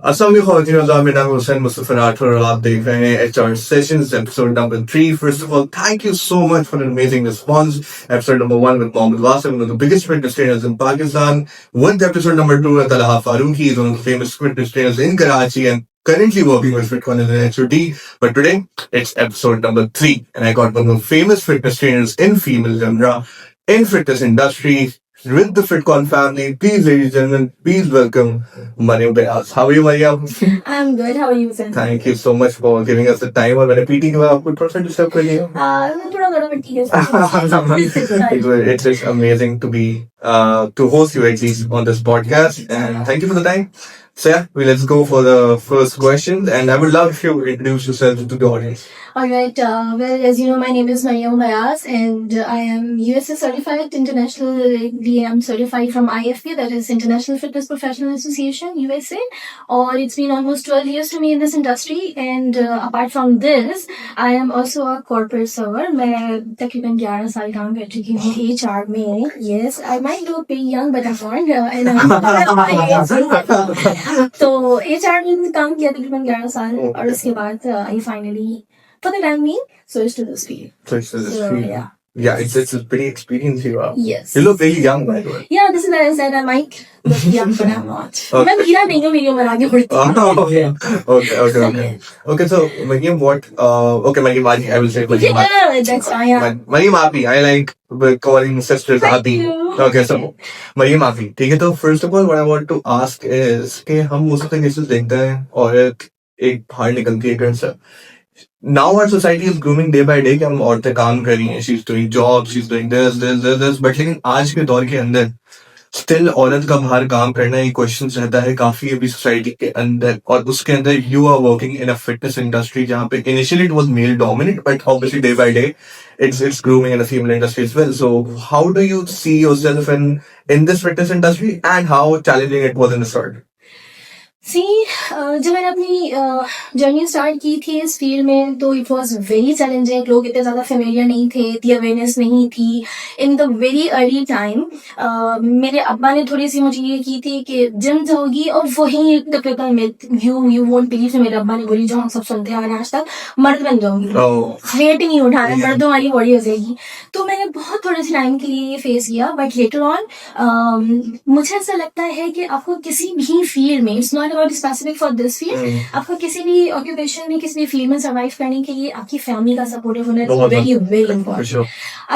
अस्सलाम वालेकुम, मेरा नाम है हुसैन मुस्तफा राठौर और आप देख रहे हैं HR Sessions episode number 3. First of all, thank you so much for an amazing response. Episode number 1 with Mohammed Wasim, one of the biggest fitness trainers in Pakistan. With episode number 2 with Talha Farooqi, is one of the famous fitness trainers in Karachi and currently working with FitCon as an HOD. But today, it's episode number 3 and I got one of the famous fitness trainers in female genre, in fitness industry, with the FitCon family. Please, ladies and gentlemen, please welcome Mariam Beaz. How are you, Mariam? I'm good. How are you, Zen? Thank you so much for giving us the time. और मैंने PT के बाद आपको थोड़ा सा disturb कर लिया. मैं थोड़ा बड़ा बट्टी है. It is amazing to be to host you at least on this podcast, and thank you for the time. So yeah, let's go for the first question, and I would love if you introduce yourself to the audience. Alright, well, as you know, my name is Mariam Beaz and I am USA certified, internationally I'm certified from IFP, that is International Fitness Professional Association, USA. Or it's been almost 12 years to me in this industry, and apart from this, I am also a corporate server. मैं तकरीबन 11 साल काम कर चुकी हूँ HR में. Yes, I might look pretty young, but I'm not. And तो HR में काम किया तकरीबन 11 साल और उसके बाद I finally for the time being switched to this field. Switch to this field. Yeah. Yeah, it's a pretty experience you are. Yes. You look very young, by the way. Yeah, this is what I said. I might look young, but I'm not. मैं मीरा नहीं हूँ, video बना के उड़ती हूँ. Okay. So Mariam, Mariam, I will say Mariam. Yeah, that's fine. Mariam Api, I like calling sisters Api. Okay, so Mariam Api. ठीक है, तो first of all, what I want to ask is कि हम most of the cases देखते हैं औरत एक बाहर निकलती है घर से. Now our society is grooming day by day कि हम औरतें काम कर रही हैं, she's doing jobs, she's doing this, but लेकिन आज के दौर के अंदर स्टिल औरत का बाहर काम करना एक क्वेश्चन रहता है काफी अभी सोसाइटी के अंदर, और उसके अंदर you are working in a fitness industry जहाँ पे initially it was male dominate, but obviously day by day it's grooming in a female industry as well. So how do you see yourself in this fitness industry and how challenging it was in the start? जब मैंने अपनी journey start की थी इस field में तो it was very challenging. लोग इतने ज़्यादा फेमिलियर नहीं थे, इतनी अवेयरनेस नहीं थी. In the very early time मेरे अब्बा ने थोड़ी सी मुझे ये की थी कि जिम जाओगी और वही typical myth, you won't believe, मेरे अब्बा ने बोली जो हम सब सुनते हैं आज तक, मर्द बन जाओगी, वेट ही नहीं उठाना, मर्दों वाली बॉडी हो जाएगी. तो मैंने बहुत थोड़े से टाइम के लिए ये फेस किया, बट लेटर ऑन मुझे ऐसा लगता है कि आपको किसी भी फील्ड में, it's not about specific for this field, आपको किसी भी ऑक्यूपेशन में, किसी भी फील्ड में सर्वाइव करने के लिए आपकी फैमिली का सपोर्टिव होना वेरी वेरी इंपॉर्टेंट.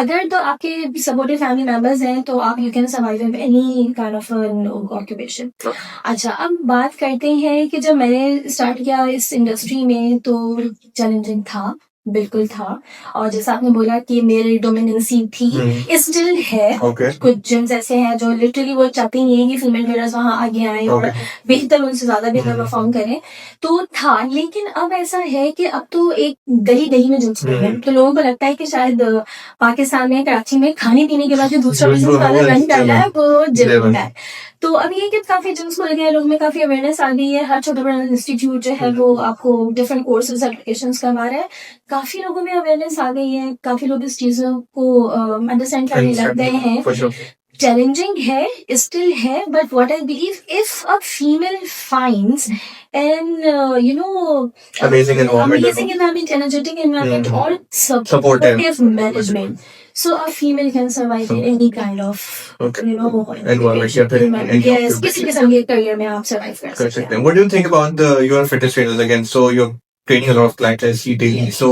अगर तो आपके सपोर्टिव फैमिली मेंबर्स हैं तो आप you can survive in any kind of occupation. अच्छा, अब बात करते हैं कि जब मैंने स्टार्ट किया इस इंडस्ट्री में तो चैलेंजिंग था, बिल्कुल था. और जैसा आपने बोला कि मेरी डोमिनेंसी थी, स्टिल है. कुछ जिम्स ऐसे हैं जो लिटरली वो चाहते नहीं है कि फीमेल ट्रेनर्स वहाँ आगे आए और बेहतर, उनसे ज्यादा बेहतर परफॉर्म करें. तो था, लेकिन अब ऐसा है कि अब तो एक गली गली में जिम्स है, तो लोगों को लगता है कि शायद पाकिस्तान में, कराची में खाने पीने के बाद जो दूसरा बिजनेस वाला रन करना है वो जिम है. तो अभी ये कि काफी जिम्स खुल गए, लोग में काफी अवेयरनेस आ गई है. हर छोटा बड़ा इंस्टीट्यूट जो है वो आपको डिफरेंट कोर्सेज सर्टिफिकेशंस करवा रहा है. काफी लोगों में अवेयरनेस आ गई है, काफी लोग इस चीजों को अंडरस्टैंड करने लग गए हैं. चैलेंजिंग है, स्टिल है, but what I believe if a female finds and amazing environment, energetic environment or supportive management, so a female can survive in any kind of environment. Yes, किसी किस्म के करियर में आप सर्वाइव कर सकते हैं. What do you think about your fitness trainers again? So you're training a lot of clients I see daily. So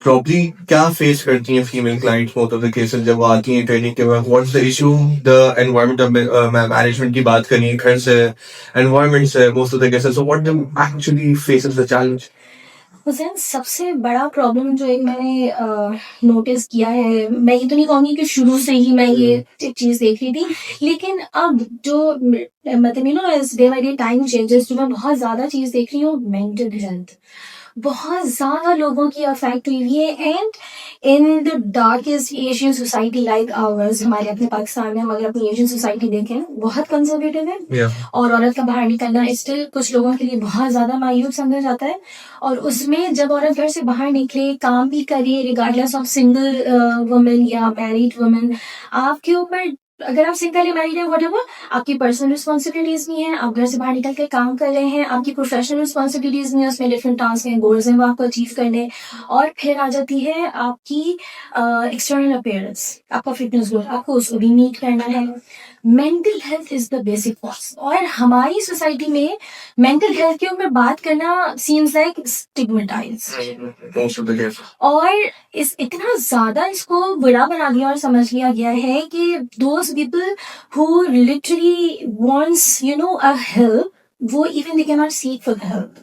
probably क्या face करती हैं female clients most of the cases जब वो आती हैं ट्रेनिंग के बाद? What's the issue? The environment of management की बात करें, घर से, environment से, most of the cases. So what actually faces the challenge? Hussain, सबसे बड़ा प्रॉब्लम जो एक मैंने नोटिस किया है, मैं ये तो नहीं कहूँगी कि शुरू से ही मैं ये चीज देख रही थी, लेकिन अब जो मतलब as day by day time changes, जो मैं बहुत ज्यादा चीज देख रही हूँ, मेंटल हेल्थ बहुत ज्यादा लोगों की अफेक्ट हुई है. And in the darkest Asian society like ours, हमारे अपने पाकिस्तान में हम अगर अपनी एशियन सोसाइटी देखें, बहुत कंजर्वेटिव है. और औरत का बाहर निकलना स्टिल कुछ लोगों के लिए बहुत ज्यादा मायूब समझा जाता है. और उसमें जब औरत घर से बाहर निकले, काम भी करे, रिगार्डलेस ऑफ सिंगल वुमेन या मैरिड वुमेन, आपके ऊपर अगर आप सिंगल या मैरिड है व्हाटएवर, आपकी पर्सनल रिस्पॉन्सिबिलिटीज नहीं है, आप घर से बाहर निकल के काम कर रहे हैं, आपकी प्रोफेशनल रिस्पॉन्सिबिलिटीज नहीं है, उसमें डिफरेंट टास्क हैं, गोल्स हैं वो आपको अचीव करने। और फिर आ जाती है आपकी एक्सटर्नल अपीयरेंस, आपका फिटनेस गोल, आपको उसको भी मीट करना है। Mental health is the basic cause, और हमारी सोसाइटी में मेंटल हेल्थ के ऊपर बात करना seems like stigmatise, Most of the cases. और इस इतना ज्यादा इसको बुरा बना दिया और समझ लिया गया है कि those people who literally wants a help, वो even they can not seek for help.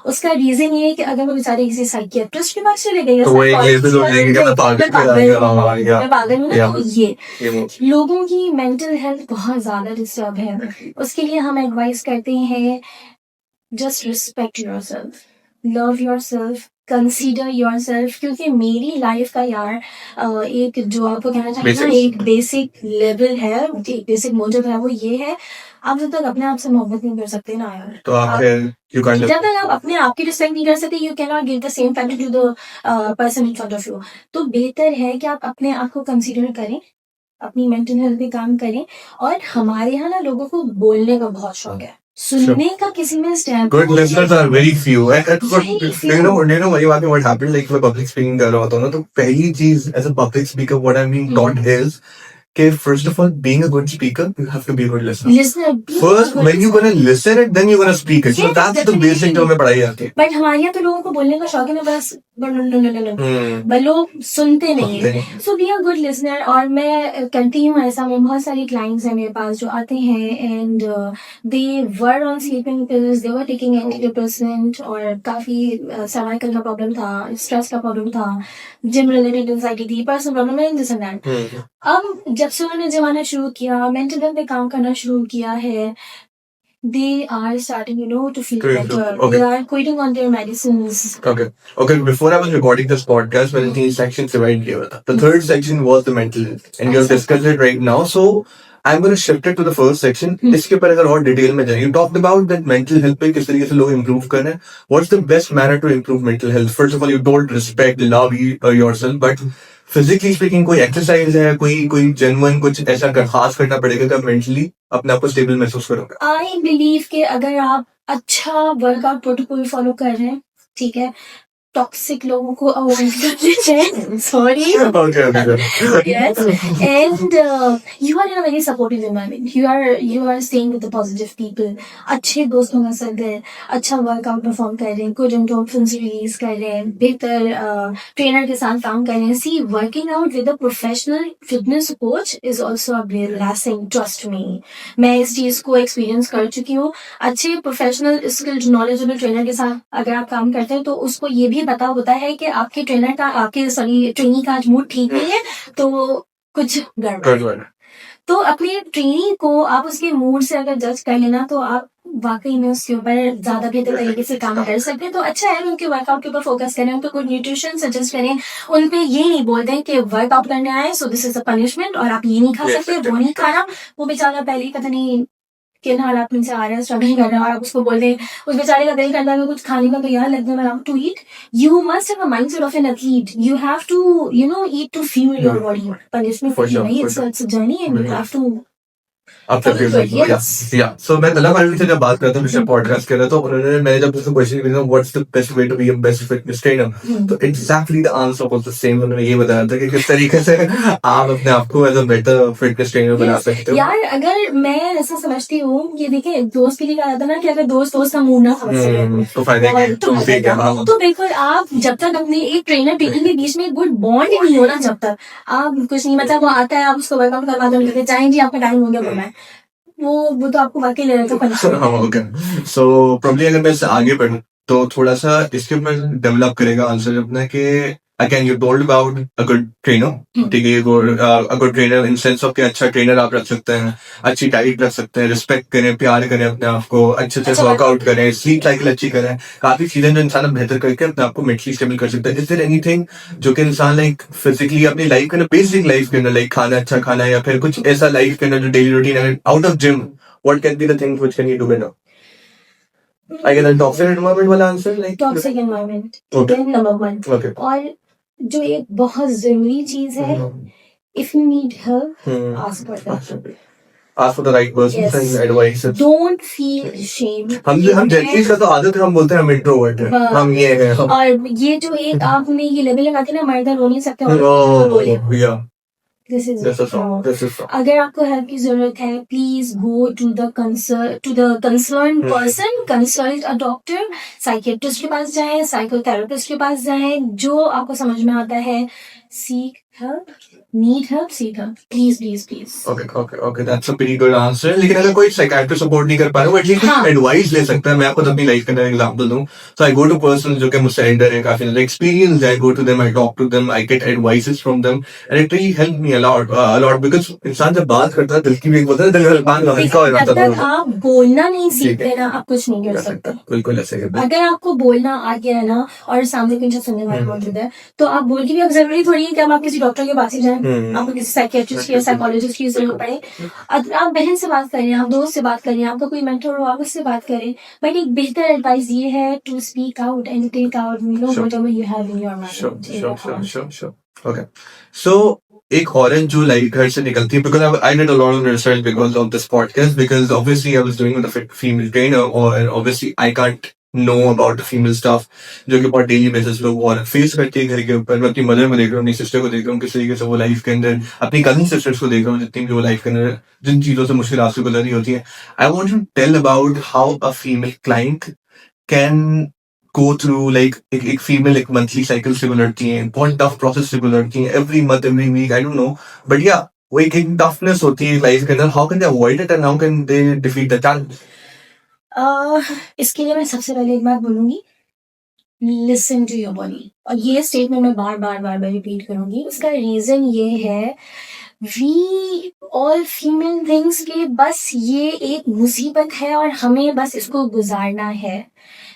उसका रीजन ये है कि अगर वो बेचारे किसी साइकियाट्रिस्ट के पास चले गए या तो वो एक लेवल हो जाएगी कि मैं पागल मैं पागल हूँ ना, Yeah. तो ये ये लोगों की मेंटल हेल्थ बहुत ज्यादा डिस्टर्ब है। उसके लिए हम एडवाइस करते हैं, just respect yourself, love yourself, consider yourself, क्योंकि मेरी लाइफ का यार एक जो आपको कहना चाहिए ना, Basics. एक बेसिक लेवल है, एक बेसिक मोटिव है, वो ये है, आप जब तक अपने आप से मोहब्बत नहीं कर सकते ना यार, तो आप फिर you can't जब तक आप अपने आप की रिस्पेक्ट नहीं कर सकते, you can not give the same value to the person in front of you. तो बेहतर है कि आप अपने आप को कंसीडर करें, अपनी मेंटल हेल्थ पे काम करें। और हमारे यहाँ ना लोगों को बोलने का बहुत शौक है, सुनने का किसी में stand good listeners are very few. And Very few. वही बात है, what happened, like मैं public speaking कर रहा होता हूँ ना, तो पहली चीज as a public speaker what I'm being taught is कि first of all, being a good speaker, you have to be a good listener. Listener First, when you're gonna listen it, then you're gonna speak it. So Yes, that's the definitely. basic जो हमें पढ़ाई जाती है. But हमारे यहाँ तो लोगों को बोलने का शौक है ना, बस बट लोग सुनते नहीं सुनते है। नहीं। सो बी अ गुड लिसनर। और मैं करती हूँ ऐसा, मैं बहुत सारी क्लाइंट्स हैं मेरे पास जो आते हैं and they were on sleeping pills, they were taking antidepressant, और काफी सर्वाइकल का प्रॉब्लम था, स्ट्रेस का प्रॉब्लम था, जिम रिलेटेड एंजाइटी थी, पर्सनल प्रॉब्लम है, दिस एंड दैट। अब जब से उन्होंने जमाना शुरू किया, मेंटल हेल्थ पे काम करना शुरू किया है, they are starting, to feel To improve. better. Okay. They are quitting on their medicines. Okay. Before I was recording this podcast, मैंने 3 sections divide किया हुआ था. The third section was the mental health, and you have discussed it right now. So I'm going to shift it to the first section. इसके ऊपर अगर और detail में जाएं, you talked about that mental health पे किस तरीके से लोग improve कर रहे हैं. What's the best manner to improve mental health? First of all, you told respect, love yourself, but physically speaking, कोई exercise है, कोई genuine कुछ ऐसा खास करना पड़ेगा कि मेंटली अपने आप को स्टेबल महसूस करोगे. आई बिलीव कि अगर आप अच्छा वर्कआउट प्रोटोकॉल फॉलो कर रहे हैं, ठीक है, टॉक्सिक लोगों को अवॉइड करते sorry Okay. yes, and you are in a very supportive environment, you are staying with the positive people, अच्छे दोस्तों का सर्कल, अच्छा वर्कआउट परफॉर्म कर रहे हैं, गुड एंडोर्फिन्स रिलीज कर रहे हैं, बेहतर ट्रेनर के साथ काम कर रहे हैं। See, working out with a professional fitness coach is also a blessing, trust me, मैं इस चीज को एक्सपीरियंस कर चुकी हूँ। अच्छे प्रोफेशनल स्किल्ड नॉलेजेबल ट्रेनर के साथ अगर आप काम करते हैं तो उसको ये भी पता होता है कि आपके ट्रेनी का आज मूड ठीक नहीं है, तो कुछ गड़बड़। तो अपने ट्रेनी को आप उसके मूड से अगर जज कर लेना, तो आप वाकई में उसके ऊपर ज्यादा बेहतर तरीके से काम कर सकते हैं। तो अच्छा है, उनके वर्कआउट के ऊपर फोकस करें, उनको गुड न्यूट्रिशन सजेस्ट करें, उन पे ये नहीं बोलते कि वर्कआउट करने आए so this is a punishment और आप ये नहीं खा सकते, वो नहीं खाना। वो बेचारा पहले ही पता नहीं किन हालात में से आ रहा है, स्ट्रगलिंग कर रहा है, और आप उसको बोल दें, उस बेचारे का दिल करता है कुछ खाने का, तो यार let them allow to eat. You must have a mindset of an athlete, you have to eat to fuel your body. Punishment For sure, नहीं, for sure. It's a journey and you have to अब तक सो मैं तलब वाली से जब बात करता हूँ पिछले पॉडकास्ट कर रहा था, उन्होंने मैंने जब उससे क्वेश्चन किया what's the best way to be a best fitness trainer, तो exactly the answer was the same. उन्होंने ये बताया था कि किस तरीके से आप अपने आप को as a better fitness trainer बना सकते हो। यार अगर मैं ऐसा समझती हूँ, ये देखिए दोस्त के लिए कहा जाता है ना कि अगर दोस्त का मूड ना समझ सके तो फायदे तो बिल्कुल आप जब तक अपने एक ट्रेनर ट्रेनिंग के बीच में एक गुड बॉन्ड नहीं हो ना, जब तक आप कुछ नहीं, मतलब वो आता है आप उसको वर्कआउट करवा दो, कहते जाएं जी आपका टाइम हो गया, बोलना है वो तो आपको वाकई ले रहा था। ओके, सो प्रॉब्ली अगर मैं इससे आगे बढ़ूं तो थोड़ा सा इसके ऊपर डेवलप करेगा आंसर अपना कि again you told about a good trainer, ठीक है, a good trainer in sense of कि अच्छा ट्रेनर आप रख सकते हैं, अच्छी डाइट रख सकते हैं, रिस्पेक्ट करें, प्यार करें अपने आप को, अच्छे से वर्कआउट करें, स्लीप साइकिल अच्छी करें, काफी चीजें जो इंसान बेहतर करके अपने आप को मेंटली स्टेबल कर सकता है। इज देयर एनीथिंग जो कि इंसान लाइक फिजिकली अपनी लाइफ के अंदर, बेसिक लाइफ के अंदर, लाइक खाना अच्छा खाना या फिर कुछ ऐसा लाइफ के अंदर जो daily routine out of gym, what can be the things which can you do better? I get a toxic environment वाला answer, like toxic environment, Okay. Number 1। Okay. और जो एक बहुत जरूरी चीज है if you need help, Hmm. ask for that. Ask for the right person Yes. and advice. Don't feel ashamed. हम generally का तो आदत है, हम बोलते हैं हम इंट्रोवर्ट हैं, हाँ। हम ये हैं, हम और ये जो एक आपने ये लेवल लगा के ना मर्द रो नहीं सकते और Oh, बोले yeah, this is this is wrong. This is wrong. अगर आपको हेल्प की जरूरत है please go to the concern person, consult a doctor, psychiatrist के पास जाएं, साइकोथेरेपिस्ट के पास जाएं, जो आपको समझ में आता है. Seek help, need help, seek help, please please please. Okay, that's a pretty good answer. लेकिन अगर कोई साइकियाट्रिस्ट सपोर्ट नहीं कर पा रहा, वो एटलीस्ट हाँ. एडवाइस ले सकता है. मैं आपको अपनी लाइफ का एग्जांपल दूं, so I go to persons जो कि मुझसे एल्डर है, काफी ज्यादा एक्सपीरियंस है. I go to them, I talk to them, I get advices from them, and it really helped me a lot because इंसान जब बात करता है दिल की भी एक बोलता है, दिल हल्का हो जाता जब है. तक आप बोलना नहीं ठीक है. सीखते ना आप कुछ नहीं कर सकते. बिल्कुल ऐसे ही है. अगर आपको बोलना आ गया है ना और सामने कोई इंसान सुनने वाला मौजूद है तो आप बोल के भी, अब जरूरी थोड़ी है कि अब आप किसी डॉक्टर के पास ही जाएं, आपको किसी साइकियाट्रिस्ट या साइकोलॉजिस्ट की जरूरत पड़े. आप बहन से बात करें, आप दोस्त से बात करें, आपका कोई मेंटर हो आप उससे बात करें. बट एक बेहतर एडवाइस ये है to speak out and take out whatever you have in your mind. Sure. Okay. So, एक औरत जो लाइक घर से निकलती है, because I did a lot of research because of this podcast, because obviously I was doing with a female trainer, और obviously I can't know about the female stuff जो कि बहुत डेली बेसिस पे वो औरत फेस करती है घर के ऊपर. मैं अपनी मदर को देख रहा हूँ, अपनी सिस्टर को देख रहा हूँ, किस तरीके से वो लाइफ के अंदर, अपनी कजिन सिस्टर्स को देख रहा हूँ, जितनी भी वो लाइफ के अंदर जिन चीजों से मुश्किल से गुजर रही होती है. I want to tell about how a female client can go through like एक फीमेल एक मंथली साइकिल से गुजरती है, बहुत टफ प्रोसेस से गुजरती है, every month every week, I don't know, but या वो एक टफनेस होती है लाइफ के अंदर. How can they avoid it and how can they defeat the challenge? इसके लिए मैं सबसे पहले एक बात बोलूंगी, लिसन टू योर बॉडी. और ये स्टेटमेंट मैं बार बार रिपीट करूंगी. उसका रीजन ये है, वी ऑल फीमेल थिंग्स के बस ये एक मुसीबत है और हमें बस इसको गुजारना है.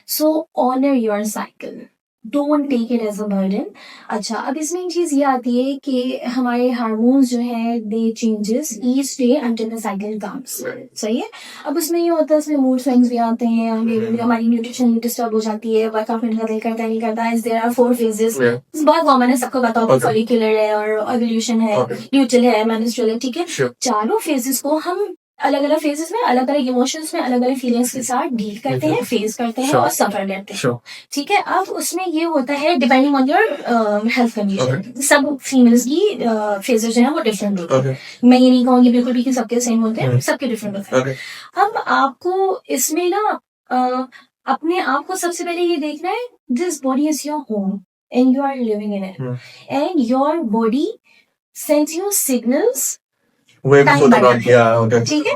So honour your cycle, don't take it as a burden. अच्छा, अब इसमें एक चीज ये आती है कि हमारे हार्मोन्स जो है they changes each day until the cycle comes. सही है. अब उसमें ये होता है, इसमें मूड स्विंग्स भी आते हैं, हमारी न्यूट्रिशन डिस्टर्ब हो जाती है, वर्कआउट करने का दिल करता है नहीं करता. इज देयर आर 4 फेजेस, बहुत कॉमन है, सबको पता होगा. फॉलिकुलर है और ओव्यूलेशन है, ल्यूटिल है, मेंस्ट्रुअल है. ठीक है. चारों फेजेस को हम अलग अलग फेजेस में अलग अलग इमोशंस में अलग अलग फीलिंग्स के साथ डील करते हैं, फेस करते हैं और सफर करते हैं. ठीक है. अब उसमें ये होता है depending on your health condition. सब फीमेल्स की फेजेस जो है वो डिफरेंट होते हैं. मैं ये नहीं कहूँगी बिल्कुल भी कि सबके सेम होते हैं, सबके डिफरेंट होते हैं. अब आपको इसमें ना अपने आप को सबसे पहले ये देखना है, this body is your home and you are living in it, and your body sends you signals. ठीक है.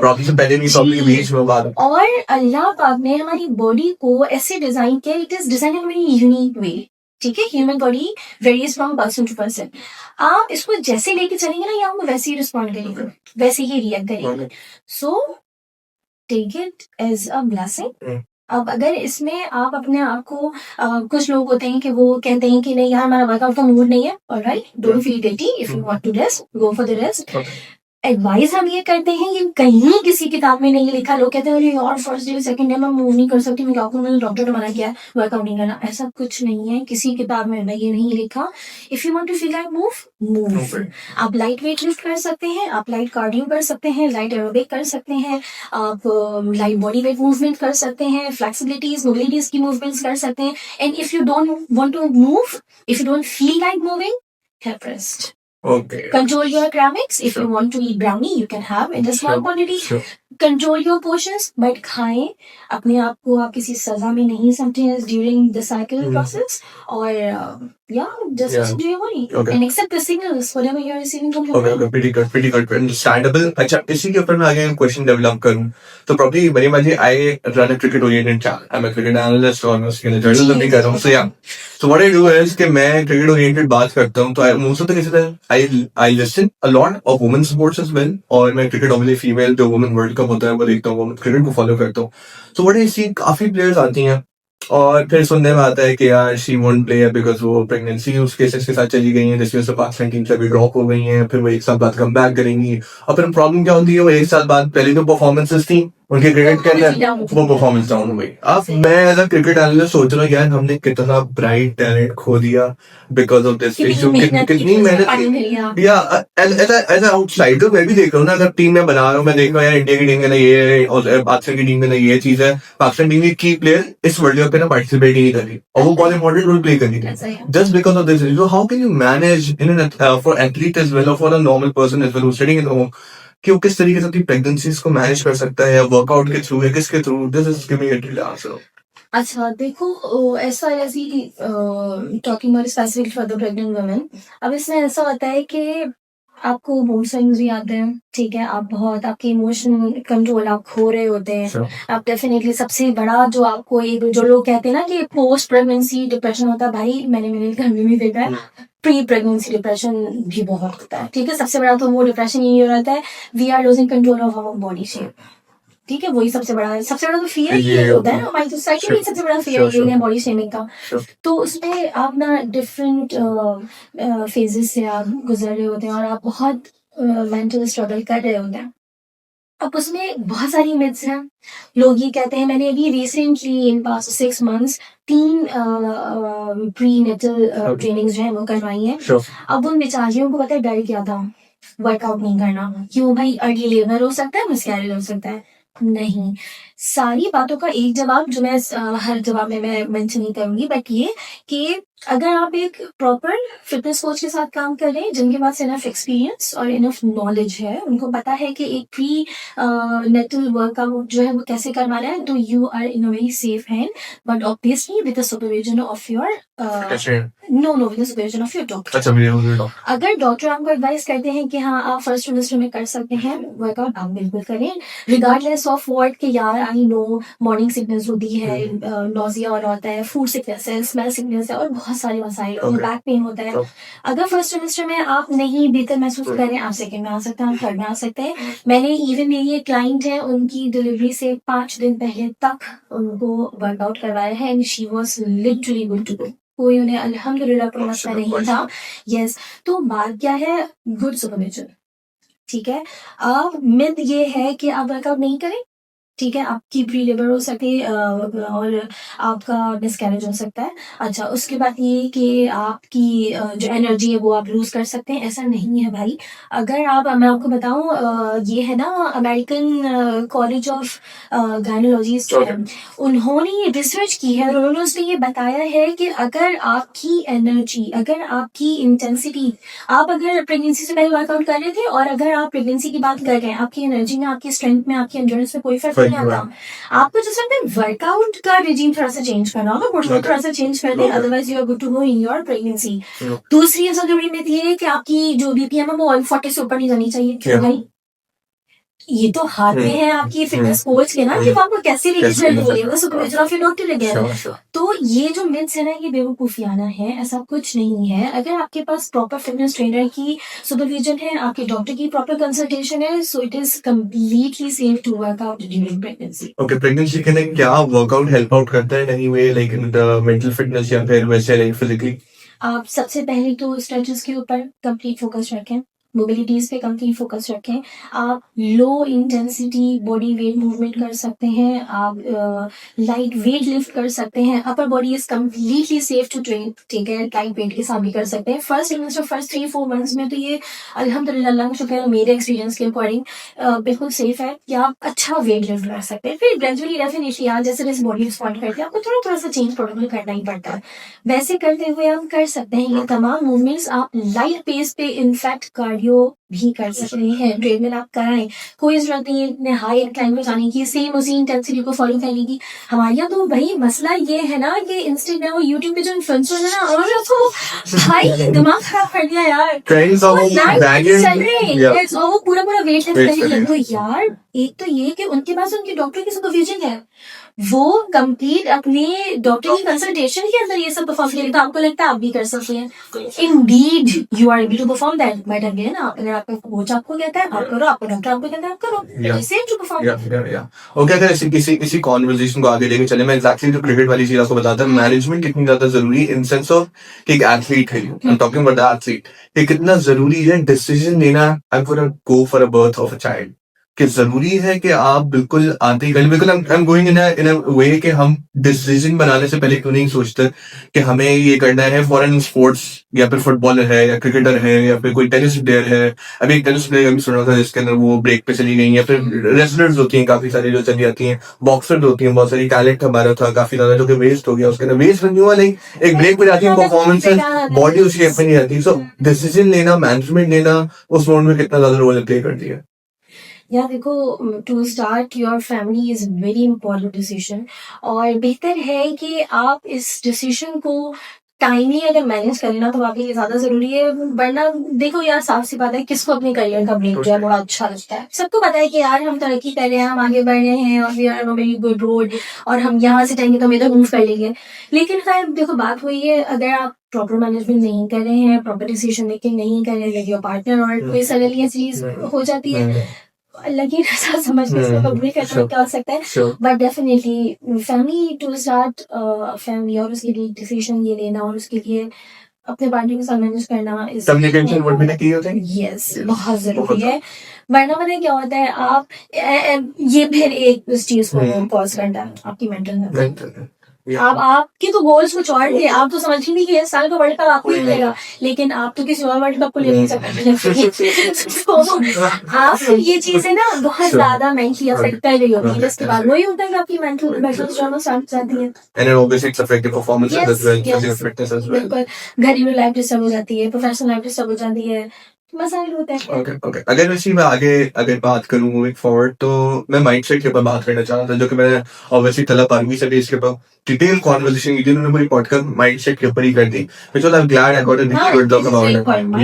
और अल्लाह पाक ने हमारी बॉडी को ऐसे डिजाइन किया, it is design in very unique way. ठीक है. Human body varies from person to person. आप इसको जैसे लेके चलेंगे ना, ये आपको वैसे ही रिस्पॉन्ड करेंगे, वैसे ही रिएक्ट करेंगे. So take it as a blessing. अब अगर इसमें आप अपने आप को कुछ लोग होते हैं कि वो कहते हैं कि नहीं यार हमारा वर्कआउट का मूड नहीं है, alright, don't feel guilty, if you want to rest go for the rest. Advice हम ये करते हैं, ये कहीं किसी किताब में नहीं लिखा. लोग कहते हैं अरे यार फर्स्ट डे सेकंड डे में मूव नहीं कर सकती, मैं क्या करूं, मैंने डॉक्टर ने मना किया है वर्कआउट नहीं करना. ऐसा कुछ नहीं है, किसी किताब में ये नहीं लिखा. If you want to feel like move. आप लाइट वेट लिफ्ट कर सकते हैं, आप लाइट कार्डियो कर सकते हैं, लाइट एरोबिक कर सकते हैं, आप लाइट बॉडी वेट मूवमेंट कर सकते हैं, फ्लेक्सिबिलिटीज मोबिलिटीज की मूवमेंट्स कर सकते हैं. And if you don't want to move, if you don't feel like moving, have rest. Okay. Control your cravings. If you want to eat brownie, you can have in a small quantity. Control your portions, but खाएं. अपने आप को आप किसी सजा में नहीं समझें during the cycle process. और just listen to your body and accept the signals whatever you are receiving from your body. Pretty good, understandable. अच्छा, इसी के ऊपर मैं आगे क्वेश्चन डेवलप करूं तो probably मरीमा ji, I run a cricket oriented channel. I'm a cricket analyst और मैं उसके लिए journalism भी कर रहा हूँ. So what I do is कि मैं cricket oriented बात करता हूँ, तो most of the cases I listen a lot of women's sports as well. और मैं cricket obviously female जो women world cup होता है वो देखता हूँ, क्रिकेट को फॉलो करता हूँ. So what I see, काफी प्लेयर्स आती हैं और फिर सुनने में आता है कि यार शी वोंट प्ले बिकॉज वो प्रेगनेंसी उस केसेस के साथ चली गई है, जिसकी वजह से पाकिस्तान टीम से भी ड्रॉप हो गई हैं, फिर वो एक साल बाद कम बैक करेंगी. और फिर प्रॉब्लम क्या होती है, वो एक साल बाद पहले तो परफॉर्मेंसेस थी उनके क्रिकेट के अंदर वो परफॉर्मेंस डाउन हो गई। अब मैं एज अ क्रिकेट एनालिस्ट सोच रहा हूँ यार हमने कितना ब्राइट टैलेंट खो दिया बिकॉज ऑफ दिस इशू, कितनी मेहनत। या एज आउटसाइडर मैं भी देख रहा हूँ ना, अगर टीम में बना रहा हूँ, मैं देख रहा हूँ यार इंडिया की टीम के अंदर ये है और पाकिस्तान की टीम के अंदर ये चीज है, पाकिस्तान टीम की की प्लेयर इस वर्ल्ड कप पे ना पार्टिसिपेट ही नहीं कर रही और वो बहुत इंपॉर्टेंट रोल प्ले कर रही थी just because of this issue. How can you manage in for athlete as well or for a normal person as well studying in home कि वो किस तरीके से अपनी प्रेगनेंसीज को मैनेज कर सकता है, या वर्कआउट के थ्रू या किसके through? This is giving it answer. अच्छा देखो, ऐसा ऐसी talking about specific for the pregnant women, अब इसमें ऐसा होता है कि आपको मूड स्विंग्स भी आते हैं, ठीक है, आप बहुत आपके इमोशन कंट्रोल आप खो रहे होते हैं। Sure. आप डेफिनेटली सबसे बड़ा जो आपको एक जो लोग कहते हैं ना कि पोस्ट प्रेगनेंसी डिप्रेशन होता है, भाई मैंने मेरे घर में भी देखा है, प्री प्रेगनेंसी डिप्रेशन भी बहुत होता है, ठीक है। सबसे बड़ा तो वो डिप्रेशन ये रहता है, we are losing control of our body shape, ठीक है, वही सबसे बड़ा है। सबसे बड़ा तो फियर ये होता है ना हमारी सोसाइटी में, सबसे बड़ा फियर ये है बॉडी शेमिंग का। तो उसमें आप ना डिफरेंट फेजेस से आप गुजर रहे होते हैं और आप बहुत मेंटल स्ट्रगल कर रहे होते हैं। अब उसमें बहुत सारी मिथ्स हैं। लोग ये कहते हैं, मैंने अभी recently in past 6 months 3 prenatal trainings जो है वो करवाई हैं। अब उन बेचारियों को पता है डर क्या था, वर्कआउट नहीं करना। क्यों भाई, अर्ली लेबर हो सकता है, मिसकैरेज हो सकता है। नहीं, सारी बातों का एक जवाब जो मैं हर जवाब में मैं मेंशन नहीं करूंगी, बट ये कि अगर आप एक प्रॉपर फिटनेस कोच के साथ काम कर रहे हैं जिनके पास इनफ एक्सपीरियंस और इनफ नॉलेज है, उनको पता है कि एक प्री नेटल वर्कआउट जो है वो कैसे करवाना है, तो you are in a very safe hand, but obviously with the supervision of your no with the supervision of your doctor. अगर डॉक्टर आपको एडवाइस करते हैं कि हाँ आप फर्स्ट सेमेस्टर में कर सकते हैं वर्कआउट, आप बिल्कुल करें, रिगार्डलेस ऑफ व्हाट कि यार आई नो मॉर्निंग सिकनेस होती है, नोजिया और होता है, फूड सिकनेस है, स्मेल सिकनेस है और बहुत सारे मसाइल, बैक पेन होता है। अगर फर्स्ट सेमेस्टर में आप नहीं बेहतर महसूस करें, आप सेकंड में आ सकते हैं, आप थर्ड में आ सकते हैं। मैंने इवन मेरी एक क्लाइंट है, उनकी डिलीवरी से 5 दिन पहले तक उनको वर्कआउट करवाया है and she was literally good to go, कोई उन्हें अल्हम्दुलिल्लाह कोई मसला नहीं था। यस, तो बात क्या है, गुड सुपरविजन, ठीक है। अब मिथ ये है कि आप वर्कआउट नहीं करें, ठीक है, आपकी प्री लेबर हो सकती है और आपका मिसकैरेज हो सकता है। अच्छा, उसके बाद ये कि आपकी जो एनर्जी है वो आप लूज कर सकते हैं, ऐसा नहीं है भाई। अगर आप, मैं आपको बताऊं, ये है ना अमेरिकन कॉलेज ऑफ गायनोलॉजिस्ट, उन्होंने ये रिसर्च की है और उन्होंने उसमें ये बताया है कि अगर आपकी एनर्जी, अगर आपकी इंटेंसिटी, आप अगर प्रेगनेंसी से पहले वर्कआउट कर रहे थे और अगर आप प्रेगनेंसी की बात कर रहे हैं, आपकी एनर्जी में, आपकी स्ट्रेंथ में, आपकी एंड्योरेंस में कोई फर्क नहीं आता। आपको जैसे वर्कआउट का रिजीम थोड़ा सा चेंज करना होगा, प्रोटोकॉल थोड़ा सा चेंज कर दें, otherwise you are good to go in your pregnancy. दूसरी सबसे बड़ी मिथ ये है कि आपकी जो बीपीएम है वो 140 से ऊपर नहीं जानी चाहिए। क्यों भाई, ये तो हाथ में है आपकी फिटनेस कोच के ना कि वो आपको कैसे रिजल्ट मिलेगा, supervision of your doctor again. तो ये जो मिथ्स है ना, ये बेवकूफियाना है, ऐसा कुछ नहीं है। अगर आपके पास प्रॉपर फिटनेस ट्रेनर की सुपरविजन है, आपके डॉक्टर की प्रॉपर कंसल्टेशन है, so it is completely safe to work out during pregnancy. Okay, pregnancy के लिए क्या वर्कआउट हेल्प आउट करता है any way, like in the mental fitness या फिर वैसे लाइक फिजिकली? आप सबसे पहले तो स्ट्रेचेस के ऊपर कंप्लीट फोकस रखें, मोबिलिटीज पे कंप्लीट फोकस रखें। आप low intensity body weight movement कर सकते हैं, आप लाइट वेट लिफ्ट कर सकते हैं, upper body is completely safe to train, ठीक है, लाइट वेट के साथ भी कर सकते हैं। फर्स्ट 3-4 मंथ्स में तो ये अल्हम्दुलिल्लाह अल्लाह का शुक्र है, मेरे एक्सपीरियंस के अकॉर्डिंग बिल्कुल सेफ है कि आप अच्छा वेट लिफ्ट कर सकते हैं। फिर ग्रेजुअली डेफिनेटली आप जैसे जैसे बॉडी रिस्पॉन्ड करते हैं, आपको थोड़ा थोड़ा सा चेंज प्रोटोकॉल करना ही पड़ता है, वैसे करते हुए आप कर सकते हैं ये तमाम मूवमेंट्स। आप लाइट पेस पे इनफैक्ट कार्डियो भी कर सकते हैं, ट्रेडमिल आप कराएं, कोई जरूरत नहीं है इतने हाई इंक्लाइन पे जाने की, सेम उसी इंटेंसिटी को फॉलो करने की। हमारे यहाँ तो भाई मसला ये है ना कि इंस्टाग्राम और यूट्यूब पे जो इन्फ्लुएंसर है ना, उन्होंने तो भाई दिमाग खराब कर दिया यार, वो पूरा पूरा वेट लिफ्ट करेंगे। तो यार एक तो ये कि उनके पास उनके डॉक्टर की सुपरविजन है, वो कंप्लीट अपने डॉक्टर की कंसल्टेशन के अंदर ये सब परफॉर्म करेगा, तो आपको लगता है आप भी कर सकते हैं। Indeed you are able to perform that, but again अगर आपका कोच आपको कहता है आप करो, आपको डॉक्टर आपको कहता है आप करो, सेम टू परफॉर्म। ओके, अगर इसी कॉन्वर्सेशन को आगे लेके चले, मैं एग्जैक्टली जो क्रिकेट वाली चीज आपको बताता हूँ, मैनेजमेंट कितनी ज्यादा जरूरी इन सेंस ऑफ कि एक एथलीट है, I am talking about the athlete, ये कितना जरूरी है डिसीजन लेना। I would go for a birth of a child, कि जरूरी है कि आप बिल्कुल आते ही बिल्कुल आई एम गोइंग इन अ वे कि हम डिसीजन बनाने से पहले क्यों नहीं सोचते कि हमें ये करना है फॉरेन स्पोर्ट्स, या फिर फुटबॉलर है या क्रिकेटर है या फिर कोई टेनिस प्लेयर है। अभी एक टेनिस प्लेयर भी सुन रहा था जिसके अंदर वो ब्रेक पे चली गई, या फिर रेसलर्स होती हैं काफी सारी जो चली जाती हैं, बॉक्सर्स होती हैं, बहुत सारी टैलेंट हमारा था काफी ज्यादा जो कि वेस्ट हो गया, उसके अंदर वेस्ट नहीं हुआ, नहीं एक ब्रेक पे जाती है, परफॉर्मेंस बॉडी उसकी अपनी नहीं आती। सो डिसीजन लेना, मैनेजमेंट लेना उस मोड में कितना ज्यादा रोल प्ले करती है। या देखो, to start your family is very important decision, और बेहतर है कि आप इस डिसीजन को टाइमली अगर मैनेज करें ना तो आपके लिए ज्यादा जरूरी है। वरना देखो यार, साफ सी बात है, किसको अपने करियर का ब्रेक जो है बड़ा अच्छा लगता है। सबको पता है कि यार हम तरक्की कर रहे हैं, हम आगे बढ़ रहे हैं, और we are on very good road, और हम यहाँ से जाएंगे तो हम इधर मूव कर लेंगे। लेकिन खैर देखो, बात वही है, अगर आप प्रॉपर मैनेजमेंट नहीं कर रहे हैं, प्रॉपर डिसीजन मेकिंग नहीं कर रहे हैं योर पार्टनर, और कोई सडनली ऐसी चीज हो जाती है, लगी रसा समझने से कबूल करना क्या हो सकता है। But definitely family, to start family, और उसके लिए डिसीजन ये लेना, और उसके लिए अपने पार्टनर के साथ मैनेज करना इज कम्युनिकेशन वर्ड में की होता है। यस, बहुत जरूरी है। वरना पता है क्या होता है, आप ये फिर एक उस चीज को पॉज करना है आपकी मेंटल। आपके तो गोल्स कुछ और थे, आप तो समझ ही नहीं कि इस साल का वर्ल्ड कप आपको ही मिलेगा, लेकिन आप तो किसी और वर्ल्ड कप को ले नहीं सकते। तो आप ये चीजें ना बहुत ज्यादा मेंटली अफेक्ट कर रही होती है, जिसके बाद वही होता है कि आपकी मेंटल स्ट्रगल स्टार्ट हो जाती है। And it obviously it's affecting performance Yes, as well, yes. physical fitness as well. बिल्कुल, घरेलू लाइफ डिस्टर्ब हो जाती है, प्रोफेशनल लाइफ डिस्टर्ब हो जाती है, मसाइल होते हैं। ओके, अगर वैसे मैं आगे अगर बात करूं मूविंग फॉरवर्ड, तो मैं माइंडसेट के ऊपर बात करना चाह रहा था, जो कि मैंने ऑब्वियसली तलब पारवी से भी इसके ऊपर डिटेल कॉन्वर्सेशन की थी, उन्होंने पूरी पॉडकास्ट माइंडसेट के ऊपर ही कर दी, which was I'm glad I got a really good talk about it.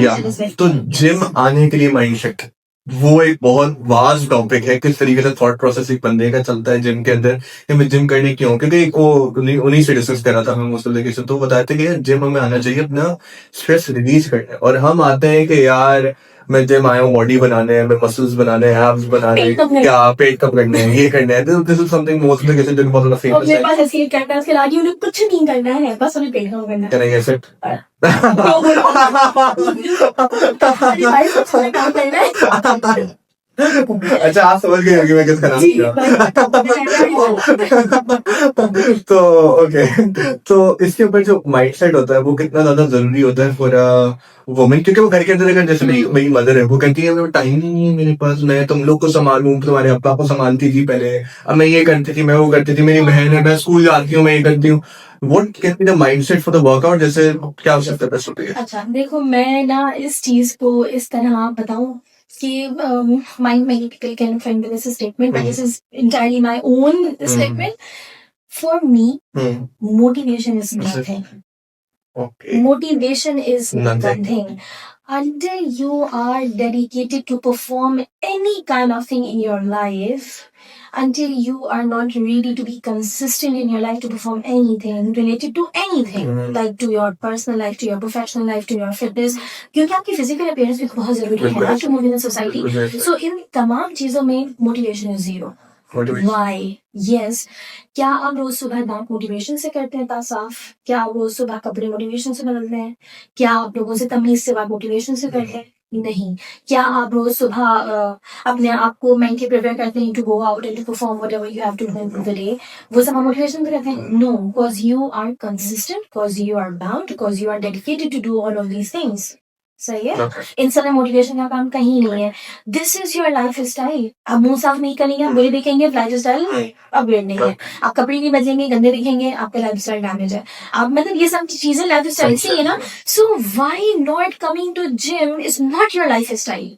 Yeah, तो जिम आने के लिए माइंडसेट वो एक बहुत वास्ट टॉपिक है, किस तरीके से थॉट प्रोसेस एक बंदे का चलता है जिम के अंदर कि मैं जिम करने क्यों, क्योंकि वो उन्हीं से डिस्कस कर रहा था मैं उस तरीके से, तो बताते कि जिम हमें आना चाहिए अपना स्ट्रेस रिलीज करने, और हम आते हैं कि यार मैं जिम आया हूँ बॉडी बनाने हैं, मैं मसल्स बनाने हैं, एब्स बनाने हैं, क्या पेट कम करने हैं, ये करना है, this is something most of the cases जो बहुत ज्यादा फेमस है। पास ऐसी करना है, उसके आगे उन्हें कुछ नहीं करना है, बस उन्हें पेट कम करना है। Can I guess it? काम करना है। अच्छा, आप समझ गए कि मैं किसका नाम किया। तो ओके, तो इसके ऊपर जो माइंडसेट होता है वो कितना ज्यादा जरूरी होता है फॉर वुमेन, क्योंकि वो घर के अंदर, जैसे मेरी मदर है, वो कहती है टाइम नहीं है मेरे पास, मैं तुम लोग को संभालूं, तुम्हारे अब्बा को संभालती थी पहले, अब मैं ये करती थी, मैं वो करती थी, मेरी बहन है, मैं स्कूल जाती हूँ, मैं ये करती हूँ। What can be the mindset for the workout, जैसे क्या हो सकता है बेस्ट होती है? अच्छा देखो, मैं ना इस चीज को इस तरह बताऊं कि many people can offend with this statement, but this is entirely my own statement. For me, motivation is nothing. Okay. Motivation is nothing. Until you are dedicated to perform any kind of thing in your life, until you are not ready to be consistent in your life to perform anything related to anything, like to your personal life, to your professional life, to your fitness, क्योंकि आपकी physical appearance भी बहुत जरूरी है ना to move in the society. So इन तमाम चीजों में motivation is zero. Why? Yes. क्या आप रोज सुबह दांत मोटिवेशन से करते हैं साफ? क्या आप रोज सुबह कपड़े मोटिवेशन से बदलते हैं? क्या आप लोगों से तमीज से बात मोटिवेशन से करते हैं? नहीं। क्या आप रोज सुबह अपने आप को मेंटली प्रिपेयर करते हैं to go out and to perform whatever you have to do in the day? वो सब मोटिवेशन से करते हैं? No, because you are consistent, because you are bound, because you are dedicated to do all of these things. सही है। इन समय motivation का काम कहीं नहीं है। This is your life style. आप मुंह साफ नहीं करेंगे, बुरे दिखेंगे, लाइफ स्टाइल अपग्रेड नहीं है। आप कपड़े नहीं बदलेंगे, गंदे दिखेंगे, आपका लाइफ स्टाइल डैमेज है। आप मतलब ये सब चीजें लाइफ स्टाइल से है ना। So why not coming to gym is not your lifestyle.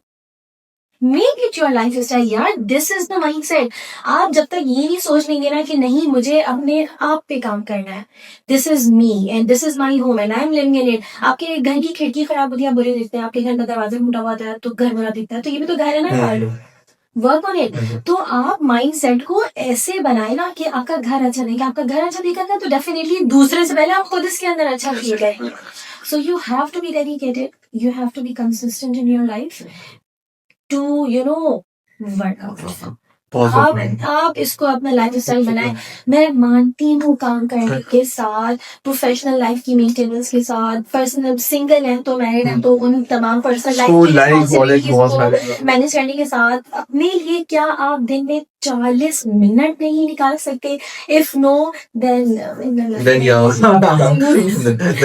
Make it your lifestyle यार, दिस इज द माइंडसेट। आप जब तक ये नहीं सोच लेंगे ना कि नहीं मुझे अपने आप पे काम करना है, this is me and this is my home and I am living in it. आपके घर की खिड़की खराब होती है, बुरे दिखते हैं, आपके घर का दरवाजा टूटा हुआ है तो घर बुरा दिखता है, तो ये भी तो घर है ना, वर्क ऑन इट। तो आप माइंड सेट को ऐसे बनाए ना कि आपका घर अच्छा दिखेगा। आपका घर अच्छा दिखेगा तो डेफिनेटली दूसरे से पहले आप खुद इसके अंदर अच्छा फील करेंगे। So you have to be dedicated, you have to be consistent in your life to work out. आप इसको अपना लाइफ स्टाइल बनाएं। मैं मानती हूँ काम करने के साथ, प्रोफेशनल लाइफ की मेंटेनेंस के साथ, पर्सनल सिंगल हैं तो मैरिड हैं तो उन तमाम पर्सनल लाइफ की रिस्पॉन्सिबिलिटीज को मैनेज करने के साथ अपने लिए क्या आप दिन में 40 मिनट नहीं निकाल सकते? If no then then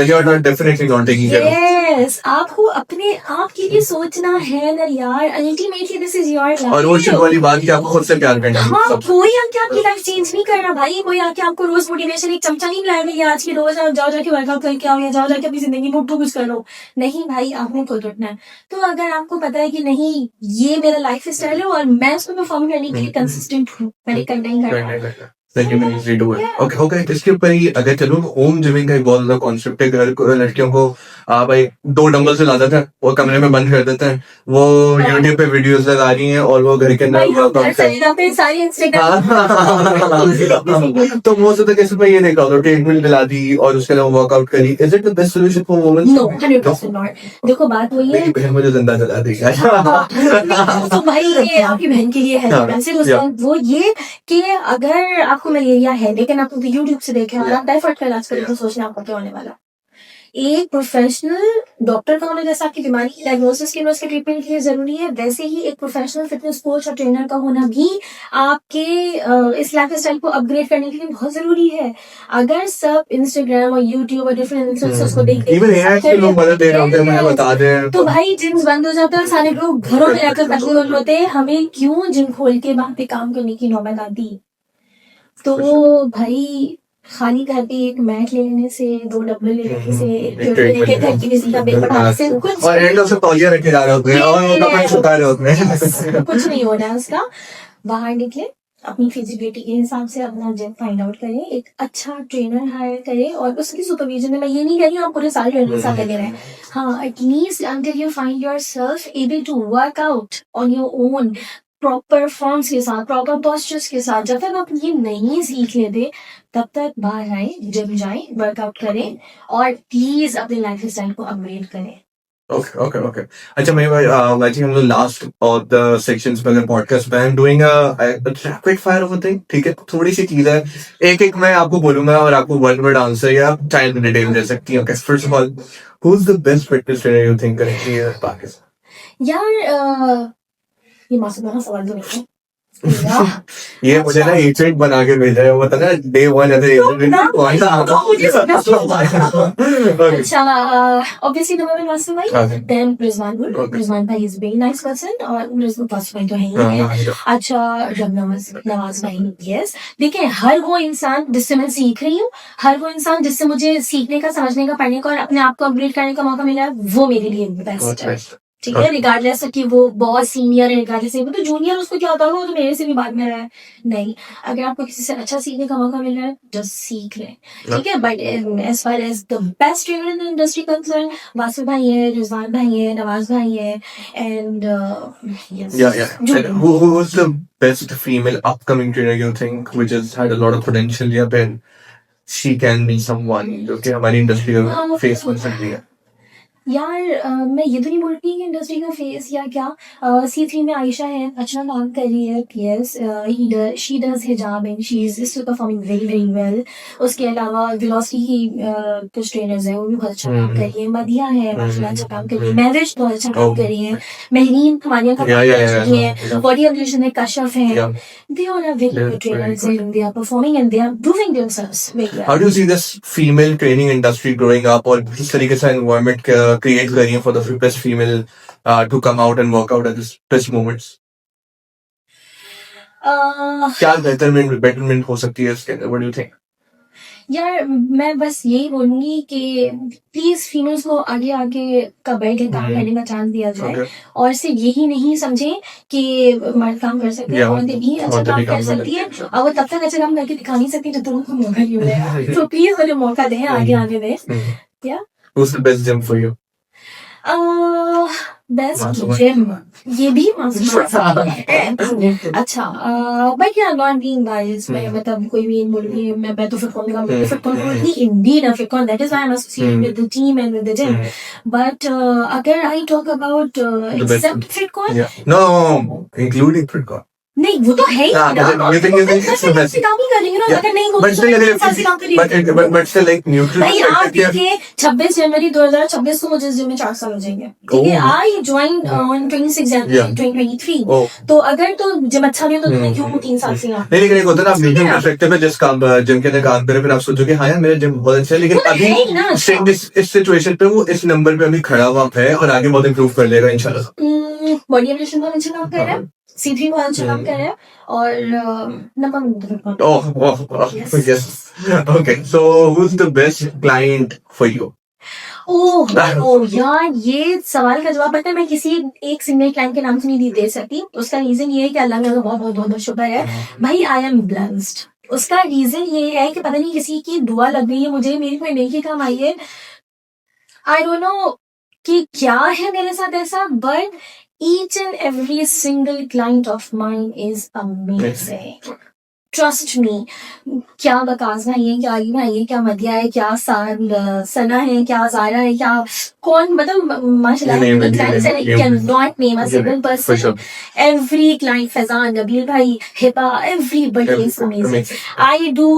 you're not definitely not taking care of. Yes, आपको अपने आप के लिए सोचना है ना यार। Ultimately this is your life. और वो शुरू वाली बात कि आपको खुद से प्यार करना है। हाँ, कोई आके आपकी लाइफ चेंज नहीं कर रहा भाई। कोई आके आपको रोज मोटिवेशन एक चमचा नहीं पिलाएगा कि आज की रोज आप जाओ जाके वर्कआउट करके आओ या जाओ जाके अपनी जिंदगी में उठो कुछ कर लो। नहीं भाई, आपने खुद उठना है। तो अगर आपको पता है कि नहीं ये मेरा लाइफ स्टाइल है और मैं उसको परफॉर्म करने के लिए कंसिस्टेंट हूँ, मैंने करना ही करना है। Then you can easily do it. Okay. इसके ऊपर ही अगर चलो होम जिमिंग का एक बहुत ज्यादा कॉन्सेप्ट है। घर को लड़कियों को भाई 2 डंबल से ला देते हैं, वो कमरे में बंद कर देते हैं, वो यूट्यूब पे वीडियोस लगा रही हैं और वो घर के अंदर वर्कआउट तो मोस्ट ऑफ द केसेस में ये देखा होगा ट्रेडमिल दिला दी और उसके अलावा वर्कआउट करी। Is it the best solution for women? No, 100% not. देखो बात वही है, मेरी बहन मुझे जिंदा जला देगा। तो भाई ये आपकी बहन के लिए है। वैसे वो ये कि अगर आपको मलेरिया है लेकिन आप यूट्यूब से देखें और आप टाइफाइड का इलाज करें तो सोचना आपको क्या होने वाला। एक प्रोफेशनल डॉक्टर का होना जैसा आपकी बीमारी की डायग्नोसिस के लिए उसके ट्रीटमेंट के लिए जरूरी है, वैसे ही एक प्रोफेशनल फिटनेस कोच और ट्रेनर का होना भी आपके इस लाइफ स्टाइल को अपग्रेड करने के लिए बहुत जरूरी है। अगर सब इंस्टाग्राम और यूट्यूब और डिफरेंट इन्फ्लुएंसर्स को देखते तो भाई जिम्स बंद हो जाते हैं, सारे लोग घरों में रहकर मशगूल होते हैं। हमें क्यों जिम खोल के वहां पे काम करने की नौबत आती? तो भाई खाली घर पे एक मैट लेने से, 2 डब्बे लेने से, एक घर की किसी का बेड पटाने से कुछ और एंड से तौलिया रखे जा रहे होते हैं और वो कपड़े सुखा रहे होते हैं। कुछ नहीं होना है उसका। बाहर निकले, अपनी फिजिबिलिटी के हिसाब से अपना जिम फाइंड आउट करें, एक अच्छा ट्रेनर हायर करें और उसकी सुपरविजन में। मैं ये नहीं कह रही हूँ आप पूरे साल ट्रेनर के साथ लगे रहें। हाँ, at least until you find yourself able to work out on your own, proper forms के साथ, प्रॉपर पोस्चर्स के साथ। जब तक आप ये नहीं सीख लेते तब तक बाहर आए, जिम जाए, वर्कआउट करें और प्लीज अपने लाइफ स्टाइल को अपग्रेड करें। Okay. अच्छा मैं भाई आई थिंक हम लोग लास्ट ऑफ द सेक्शंस में पॉडकास्ट में I am doing a rapid fire होता है, ठीक है? थोड़ी सी चीज है, एक मैं आपको बोलूंगा और आपको वन वर्ड आंसर या चाइल्ड डिटेल दे सकती हैं। Okay, first of all, who is the best fitness trainer you think currently in Pakistan? यार ये मासूम का सवाल तो नहीं है। ये मुझे ना एजेंट बना के भेजा है, वो था ना डे 1 अच्छा, obviously नंबर 1 वासु भाई, then रिजवान गुल। रिजवान भाई is very nice person और रिजवान वासु भाई तो है ही है। अच्छा, नवाज भाई, yes। देखिए, हर वो इंसान जिससे मैं सीख रही हूँ, हर वो इंसान जिससे मुझे सीखने का, समझने का, पढ़ने का और अपने आप को अपग्रेड करने का मौका मिला है, वो मेरे लिए बेस्ट है। ठीक है, रिगार्डलेस कि वो बहुत सीनियर है, रिगार्डलेस वो तो जूनियर, उसको क्या होता है, वो तो मेरे से भी बाद में रहा है। नहीं, अगर आपको किसी से अच्छा सीखने का मौका मिल रहा है, जस्ट सीख लें, ठीक है? But as far as the best trainer in the industry concern, Wasif भाई है, रिजवान भाई है, नवाज भाई है, and who was the best female upcoming trainer you think which has had a lot of potential या फिर she can be someone जो कि हमारी इंडस्ट्री का फेस बन सकती है? यार मैं ये तो नहीं बोल रही कि इंडस्ट्री का फेस या क्या। C3 में आयशा है, अच्छा काम कर रही है, यस। शी डज हिजाब and she is still performing very very well. उसके अलावा वेलोसिटी की कुछ ट्रेनर्स हैं, वो भी बहुत अच्छा काम कर रही है। मदिया है, माशाल्लाह अच्छा काम कर रही है। महविश बहुत अच्छा काम कर रही है। महरीन हमारे का है, बॉडी एवोल्यूशन है, कशफ है। They all are very good trainers and they are performing and they are proving themselves very well. How do you see this female training industry growing up और किस तरीके से environment create कर रही है for the best female to come out and work out at this moments? क्या betterment हो सकती है इसके अंदर? What do you think? यार मैं बस यही बोलूंगी कि प्लीज फीमेल्स को आगे आगे का बैठ के काम करने का चांस दिया जाए और सिर्फ यही नहीं समझे कि मर्द काम कर सकते हैं, औरतें भी अच्छा काम कर सकती है और वो तब तक अच्छा काम करके दिखा नहीं सकती जब तक उनको मौका नहीं मिलेगा। तो प्लीज मुझे मौका दें, आगे आने दें। क्या Who's the best gym for you? Best gym, ये भी अच्छा, बट या नॉट बीइंग बायस्ड, मैं मतलब कोई भी बोल रही है मैं तो फिट होने का फिट होने इंडीड अ फिट होन, that is why I am associated with the team and with the gym. But अगर I talk about except fit होन, no, including fit नहीं वो तो है ही हाँ, ना। but you think it's the best. ऐसे काम ही करेंगे ना, Yeah. अगर नहीं But still, होता तो ऐसे काम करिए। but still, like neutral भाई आप perspective, yeah. देखिए 26 जनवरी 2026 को मुझे इस जिम में 4 साल हो जाएंगे, ठीक है। Oh. I join on 26 January Yeah. 2023। Oh. तो अगर तो जिम अच्छा नहीं हो तो मैं क्यों हूँ 3 साल से यहाँ। नहीं लेकिन एक होता है ना, आप न्यूट्रल Yeah. पर्सपेक्टिव में जिस काम जिम के अंदर काम करें, फिर आप सोचो कि हाँ यार मेरा जिम बहुत अच्छा है, लेकिन वो तो है ही ना। अभी सेम इस सिचुएशन पे वो इस नंबर पे अभी खड़ा हुआ है और आगे बहुत इंप्रूव कर लेगा इंशाल्लाह। बॉडी एवोल्यूशन बहुत अच्छा काम कर रहा है, C3 बहुत अच्छा काम कर रहा है, और number Oh, Yes. yes. Okay, so who's the best client for you? ओह यार, ये सवाल का जवाब पता है, मैं किसी एक सिंगल क्लाइंट के नाम से नहीं दे सकती। उसका रीजन ये है कि अल्लाह का बहुत बहुत बहुत शुक्र है भाई, आई एम ब्लेस्ड। उसका रीजन ये है कि पता नहीं किसी की दुआ लग गई है मुझे, मेरी कोई नेकी काम आई है, आई डोंट नो कि क्या है मेरे साथ ऐसा, but each and every single client of mine is amazing. Trust me. क्या बकास भाई है, क्या अली भाई है, क्या मदिया है, क्या सना है, क्या जारा है, क्या कौन, मतलब माशाल्लाह You name it, clients and I you name it. cannot name a You single name it, for person. sure. Every client, Faizan, Nabil भाई, Hiba, everybody is amazing. Amazing. I do,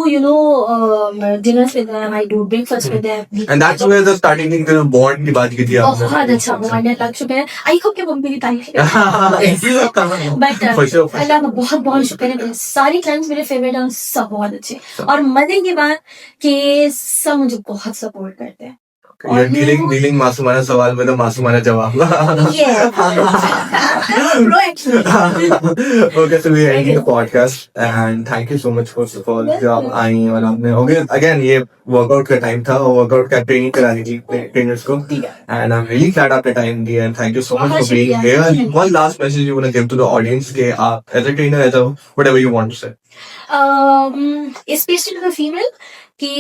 dinners with them, I do breakfast with them. And that's where the starting thing, the bond की बात की थी आपने। बहुत अच्छा bond है, अल्लाह का शुक्र है। आई होप कि वो मेरी तारीफ करें। But For sure. अल्लाह का बहुत बहुत शुक्र है, मेरे सारे क्लाइंट्स मेरे फेवरेट हैं, सब बहुत अच्छे। और मजे की बात कि सब मुझे बहुत सपोर्ट करते हैं। You're dealing मासूमाना सवाल में तो मासूमाना जवाब। Okay, so we're ending the podcast and thank you so much first of all जो आप आई और आपने okay again ये वर्कआउट का टाइम था और वर्कआउट का ट्रेनिंग करानी थी ट्रेनर्स को and I'm really glad आपने टाइम दिया and thank you so much for being here. One last message you want to give to the audience कि आप as a trainer as a whatever you want to say. Especially to the female कि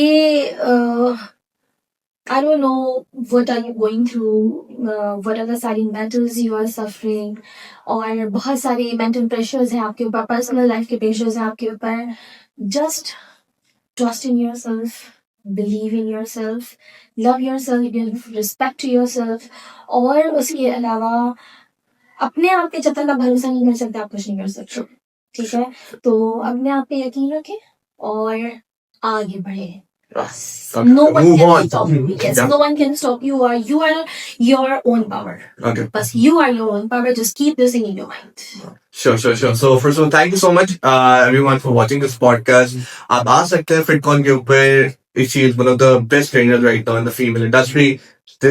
I don't know what are you going through, what are the silent battles you are suffering, और बहुत सारे mental pressures हैं आपके ऊपर, personal life के pressures हैं आपके ऊपर. Just trust in yourself, believe in yourself, love yourself, give respect to yourself, और उसके अलावा अपने आप पे जब तक आप भरोसा नहीं कर सकते आप कुछ नहीं कर सकते, ठीक है। तो अपने आप पे यकीन रखें और आगे बढ़े। No one Move can on. stop you. Yes, Yeah. no one can stop you. You are your own power. Okay. But you are your own power. Just keep this in your mind. Sure. So first of all, thank you so much, everyone, for watching this podcast. आप आ सकते हैं FitCon के ऊपर. She is one of the best trainers right now in the female industry.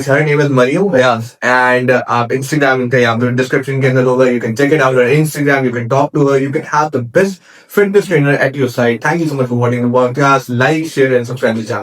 Her name is Mariam Bayaz, and आप Instagram का यहाँ पर description के अंदर होगा. You can check it out on Instagram. You can talk to her. You can have the best fitness trainer at your side. Thank you so much for watching the podcast. Like, share, and subscribe to the channel.